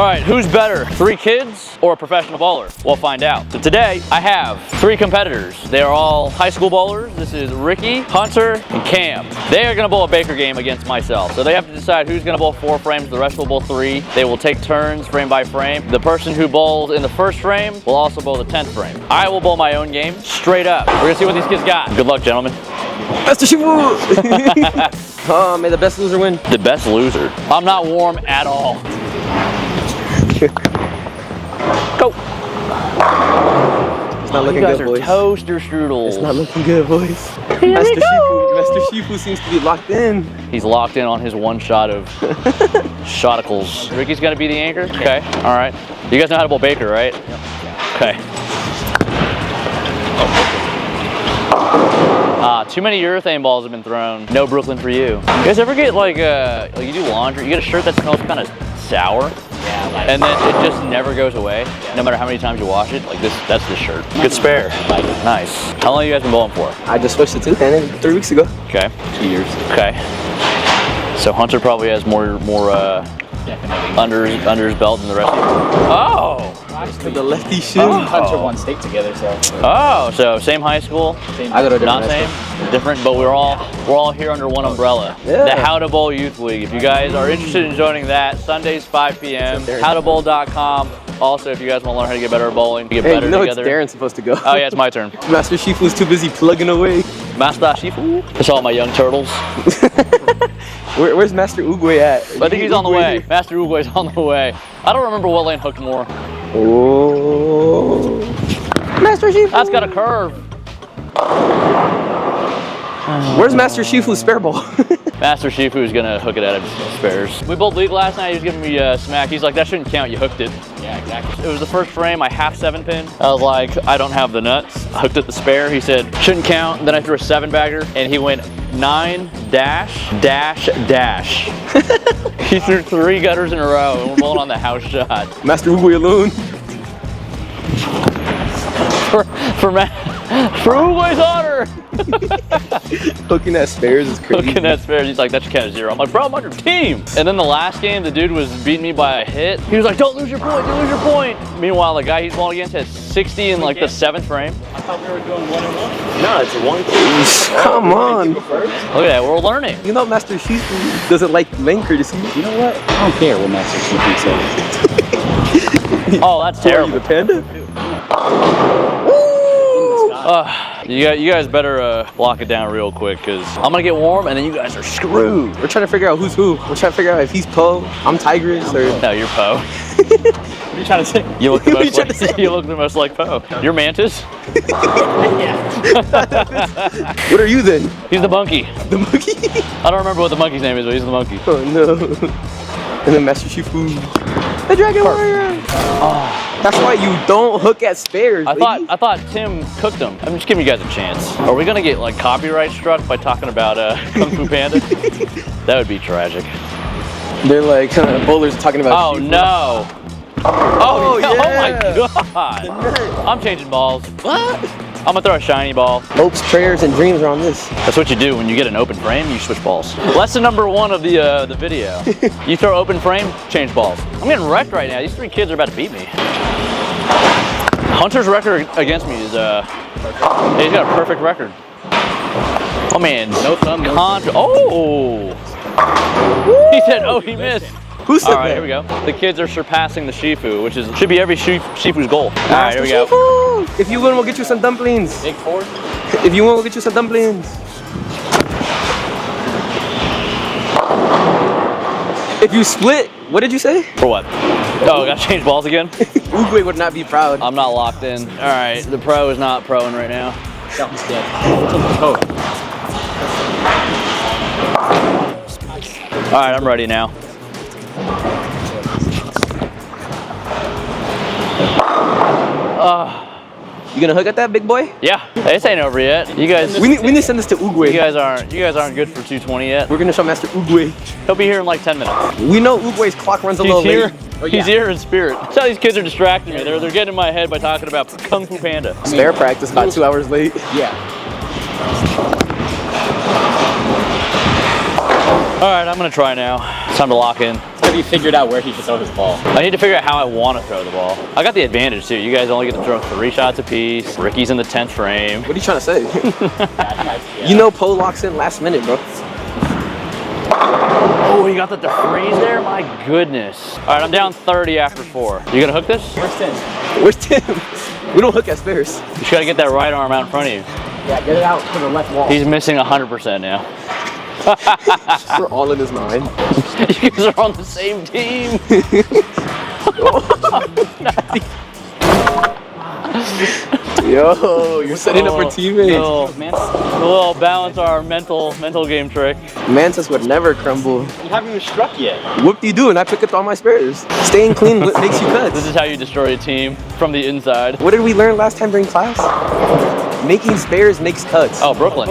All right, who's better, 3 kids or a professional bowler? We'll find out. So today, I have 3 competitors. They are all high school bowlers. This is Ricky, Hunter, and Cam. They are gonna bowl a Baker game against myself. So they have to decide who's gonna bowl 4 frames, the rest will bowl 3. They will take turns frame by frame. The person who bowls in the first frame will also bowl the 10th frame. I will bowl my own game straight up. We're gonna see what these kids got. Good luck, gentlemen. Master Shifu! May the best loser win. The best loser. I'm not warm at all. Go. It's not looking you guys good, are boys. Toaster strudels. It's not looking good, boys. Here Master Shifu seems to be locked in. He's locked in on his one shot of shoticles. Ricky's gonna be the anchor? Okay, all right. You guys know how to bowl Baker, right? Yep. Okay. Too many urethane balls have been thrown. No Brooklyn for you. You guys ever get like you do laundry, you get a shirt that smells kind of sour? Yeah, like, and then it just never goes away, no matter how many times you wash it. Like this, that's the shirt. Good spare. Nice. How long have you guys been bowling for? I just switched to 2 and 3 weeks ago. Okay. 2 years. Okay. So Hunter probably has more under his belt than the rest of you. Oh! The lefty shoe. Hunter won state together, so. Oh, so same high school? Same. I go to a different Not same? Different, but we're all here under one umbrella. Yeah. The How to Bowl Youth League. If you guys are interested in joining that, Sundays 5 p.m. howtobowl.com. Also, if you guys want to learn how to get better at bowling, to get better together. It's Darren's supposed to go. Oh yeah, it's my turn. Master Shifu's too busy plugging away. Master Shifu. That's all my young turtles. Where's Master Oogway at? I think he's on the way. Master Oogway's on the way. I don't remember what lane hooked more. Oh. Master Shifu. That's got a curve. Where's Master Shifu's spare ball? Master Shifu is gonna hook it at his spares. We bowled league last night. He was giving me a smack. He's like, that shouldn't count. You hooked it. Yeah, exactly. It was the first frame. I half 7-pin. I was like, I don't have the nuts. I hooked at the spare. He said, shouldn't count. Then I threw a 7-bagger, and he went 9 dash dash dash. He threw 3 gutters in a row, and we're bowling on the house shot. Master Oogway alone. For Oogway's honor. Hooking at spares is crazy. Hooking at spares, he's like, that should count as 0. I'm like, bro, I'm on your team. And then the last game, the dude was beating me by a hit. He was like, don't lose your point, don't lose your point. Meanwhile, the guy he's bowling against had 60 in like the 7th frame. I thought we were doing 1-1. No, it's 1. Come on. Look at that, we're learning. You know Master Shifu doesn't like lane courtesy. You know what? I don't care what Master Shifu says. Oh, that's terrible. The panda? You guys better lock it down real quick, because I'm gonna get warm and then you guys are screwed. We're trying to figure out who's who. We're trying to figure out if he's Poe, I'm Tigress, or... No, you're Poe. What are you trying to say? You look the most like, you look the most like Poe. You're Mantis. What are you then? He's the monkey. The monkey? I don't remember what the monkey's name is, but he's the monkey. Oh no. And then Master Shifu. The Dragon Warrior! Oh, that's why you don't hook at spares, I thought Tim cooked them. I'm just giving you guys a chance. Are we gonna get like copyright struck by talking about Kung Fu Panda? That would be tragic. They're like bowlers talking about Oh Shifu. no! Oh, yeah. Yeah. Oh my god! I'm changing balls. What? I'm gonna throw a shiny ball. Hopes, prayers, and dreams are on this. That's what you do when you get an open frame, you switch balls. Lesson number 1 of the video. You throw open frame, change balls. I'm getting wrecked right now. These 3 kids are about to beat me. Hunter's record against me is, he's got a perfect record. Oh man, No thumb, no oh! He said, oh, he missed. Who said All right, that? here we go. The kids are surpassing the Shifu, which should be every Shifu's goal. All right, here we go. Shifu. If you win, we'll get you some dumplings. Big 4? If you win, we'll get you some dumplings. If you split, what did you say? For what? Oh, gotta change balls again? Oogway would not be proud. I'm not locked in. All right, the pro is not proing right now. That one's dead. Oh. All right, I'm ready now. You gonna hook at that, big boy? Yeah, this ain't over yet. You guys, We need to send this to Oogway. you guys aren't good for 220 yet. We're gonna show Master Oogway. He'll be here in like 10 minutes. We know Oogway's clock runs a He's little here. late. Oh, He's yeah. here in spirit. That's how these kids are distracting me. They're getting in my head by talking about Kung Fu Panda. Spare practice about 2 hours late. Yeah. All right, I'm gonna try now. It's time to lock in. have you figured out where he should throw his ball? I need to figure out how I want to throw the ball. I got the advantage too. You guys only get to throw 3 shots apiece. Ricky's in the 10th frame. What are you trying to say? You know Poe locks in last minute, bro. Oh, you got the freeze there? My goodness. All right, I'm down 30 after 4. You gonna hook this? Where's Tim? Where's Tim? We don't hook at spares. You just gotta get that right arm out in front of you. Yeah, get it out to the left wall. He's missing 100% now. We're all in his mind. You guys are on the same team. Yo, you're setting up for teammates. We'll balance our mental game trick. Mantis would never crumble. You haven't even struck yet. What do you do? And I pick up all my spares. Staying clean makes you cuts. This is how you destroy a team from the inside. What did we learn last time during class? Making spares makes cuts. Oh, Brooklyn.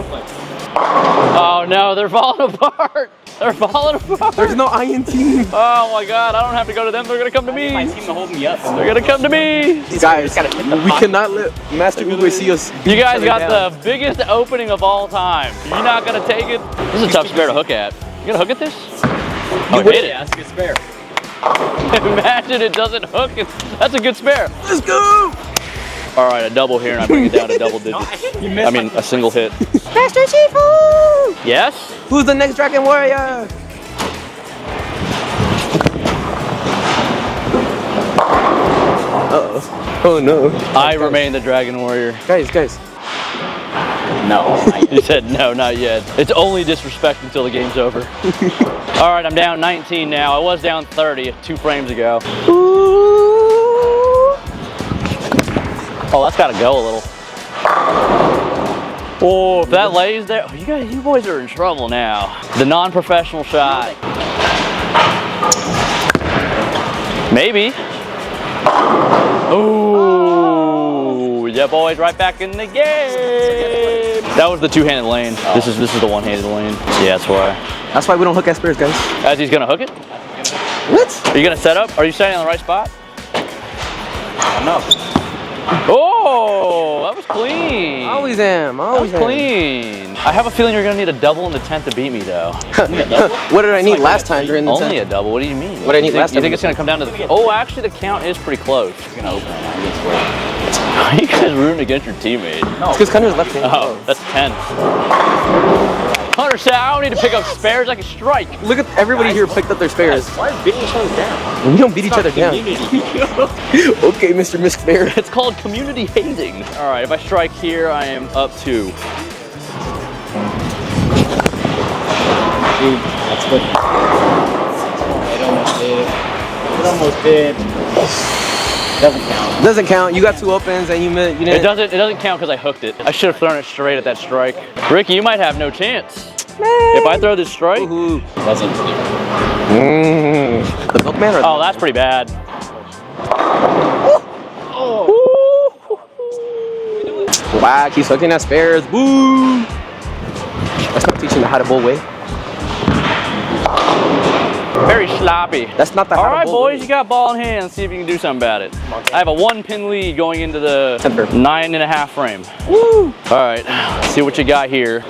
Oh no, they're falling apart. They're falling apart. There's no iron team. Oh my god, I don't have to go to them. They're gonna come to me. My team to hold me up. They're gonna come to me. Guys, we cannot let Master Ube see us. You guys got the biggest opening of all time. You're not gonna take it. This is a tough spare to hook at. You gonna hook at this? Oh, hit it. That's a good spare. Imagine it doesn't hook. That's a good spare. Let's go. All right, a double here, and I bring it down to double digits. I mean, a single hit. Master Shifu! Yes? Who's the next Dragon Warrior? Uh-oh. Oh no. I remain the Dragon Warrior. Guys. No. You said no, not yet. It's only disrespect until the game's over. All right, I'm down 19 now. I was down 30 2 frames ago. Oh, that's gotta go a little. Oh, if that lays there, oh, you boys are in trouble now. The non-professional shot. Maybe. Oh, yeah, boys, right back in the game. That was the 2-handed lane. This is the 1-handed lane. Yeah, that's why. That's why we don't hook at spares, guys. As he's gonna hook it. What? Are you gonna set up? Are you standing on the right spot? No. Oh, that was clean. Always am. That was clean. I have a feeling you're gonna need a double in the 10th to beat me, though. What did I need last time during the Only 10th? a double. What do you mean? What did I need last time? You think it's gonna come down to the? Oh, actually, the count is pretty close. You're gonna open it. Are you guys rooting against your teammate? No. It's because Connor's left hand. Oh, that's 10. Hunter said, I don't need to pick up spares. I can strike. Look at everybody here picked up their spares. Why are beating each other down? We don't beat each other down. Okay, Mr. Misk Spare. It's called community hazing. All right, if I strike here, I am up 2. Dude, that's good. It almost did. Doesn't count. Doesn't count. You got 2 opens and you didn't. It doesn't count because I hooked it. I should have thrown it straight at that strike. Ricky, you might have no chance. If I throw this strike. Doesn't. The milkman or Oh, that's pretty bad. Wow, he's hooking at spares. Woo! That's not teaching the how to bowl way. Very sloppy. That's not the All how to right, bowl boys, way. you got ball in hand. Let's see if you can do something about it. I have a 1-pin lead going into the 9.5 frame. Woo! All right, let's see what you got here.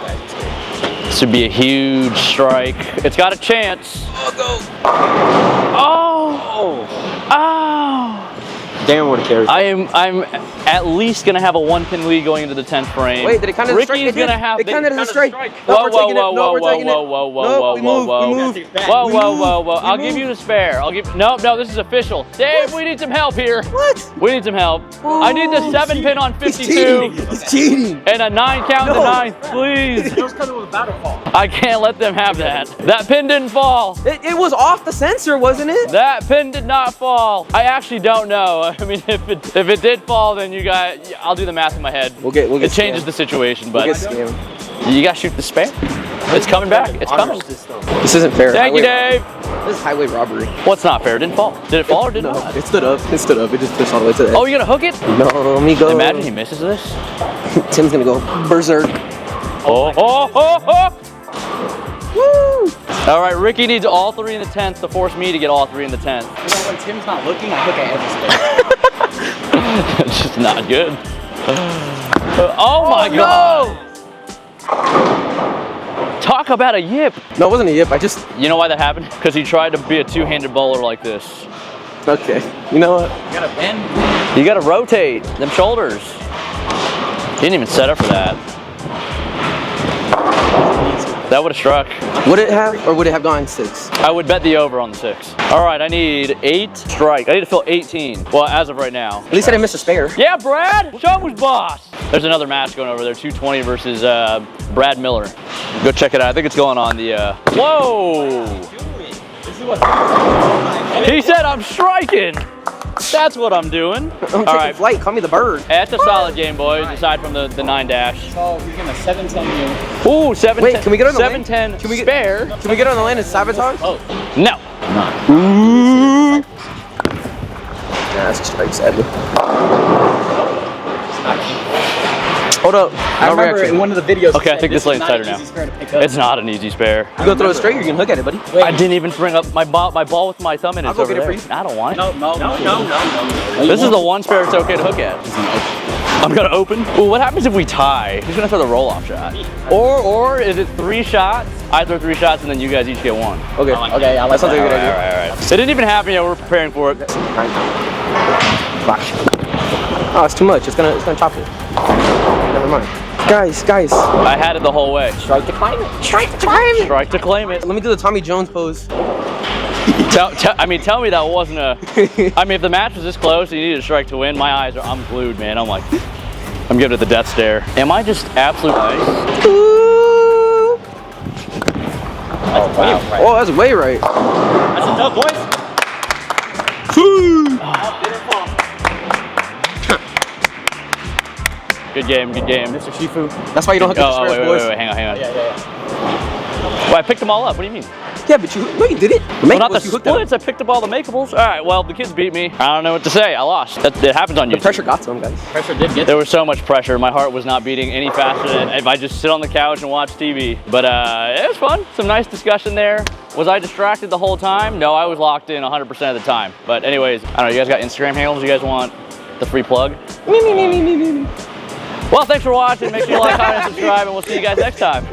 This would be a huge strike. It's got a chance. Oh! Oh! Darren would have carried. I'm at least gonna have a 1-pin lead going into the 10th frame. Wait, did it count as a strike? Ricky's gonna have. It counted as a strike. Whoa, whoa, whoa, whoa, whoa, whoa, whoa, we whoa, whoa, move. Whoa. I'll give you the spare. No, this is official. Dave, we need some help here. What? We need some help. I need the 7-pin on 52 He's cheating. and a 9 count in the 9th, please. It was because it was a battle fall. I can't let them have that. That pin didn't fall. It was off the sensor, wasn't it? That pin did not fall. I actually don't know. I mean, if it did fall, then you guys, I'll do the math in my head. We'll get it changes scammed. the situation, but We'll get scammed. you gotta shoot the spare. It's coming back. It's coming. This isn't fair. Thank you, Dave. This is highway robbery. What's not fair? It didn't fall. Did it fall or did it No, not? it stood up. It stood up. It just pushed all the way to the edge. Oh, you gonna hook it? No, amigo. Imagine he misses this. Tim's gonna go berserk. Oh. Woo! All right, Ricky needs all 3 in the 10th to force me to get all 3 in the 10th. You know, when Tim's not looking, I hook at every spare. It's just not good. Oh my God. Talk about a yip. No, it wasn't a yip. I just. You know why that happened? Because he tried to be a two-handed bowler like this. Okay. You know what? You got to bend. You gotta rotate them shoulders. He didn't even set up for that. That would have struck. Would it have, or would it have gone 6? I would bet the over on the 6. All right, I need 8 strike. I need to fill 18. Well, as of right now. At least I didn't miss a spare. Yeah, Brad. Show him who's boss. There's another match going over there. 220 versus Brad Miller. Go check it out. I think it's going on the. Whoa! He said I'm striking. That's what I'm doing. I'm taking flight. Call me the bird. Hey, that's a solid game, boys. Aside from the 9-dash. So we're gonna 7-10 you. Ooh, 7-10. Wait, can we get on the 7-10 spare? Can we get on the land and sabotage? Oh. No. Ooh. Yeah, that's a strike, sadly. Hold up. I remember in one of the videos. Okay, I think this lane's tighter now. now. It's not an easy spare. You gonna throw it straight or you can hook at it, buddy? I didn't even bring up my ball with my thumb in it. I'll go get it for you. I don't want it. No. This is the one spare it's okay to hook at. I'm gonna open. Ooh, what happens if we tie? Who's gonna throw the roll-off shot? Or is it 3 shots? I throw 3 shots and then you guys each get 1. Okay. Okay, I like That sounds like a good idea. All right. It didn't even happen yet. We're preparing for it. Flash. Oh, it's too much. It's gonna chop it. Never mind. Guys. I had it the whole way. Strike to climb it. Strike to claim it. Let me do the Tommy Jones pose. Tell me that wasn't a. I mean, if the match was this close and you needed a strike to win, I'm glued, man. I'm giving it the death stare. Am I just absolute ice? Ooh. That's way right. Oh, that's way right. That's a dub, boys. Good game. Mr. Shifu. That's why you don't hook at the spares, boys. Wait, hang on. Yeah. Well, I picked them all up. What do you mean? Yeah, but you did it. Well, not the splits. I picked up all the makeables. All right. Well, the kids beat me. I don't know what to say. I lost. It happens on YouTube. The pressure got to him, guys. Pressure did get There was so much pressure. My heart was not beating any faster than if I just sit on the couch and watch TV. But it was fun. Some nice discussion there. Was I distracted the whole time? No, I was locked in 100% of the time. But anyways, I don't know. You guys got Instagram handles? You guys want the free plug? Me. Well, thanks for watching. Make sure you like, comment, and subscribe, and we'll see you guys next time.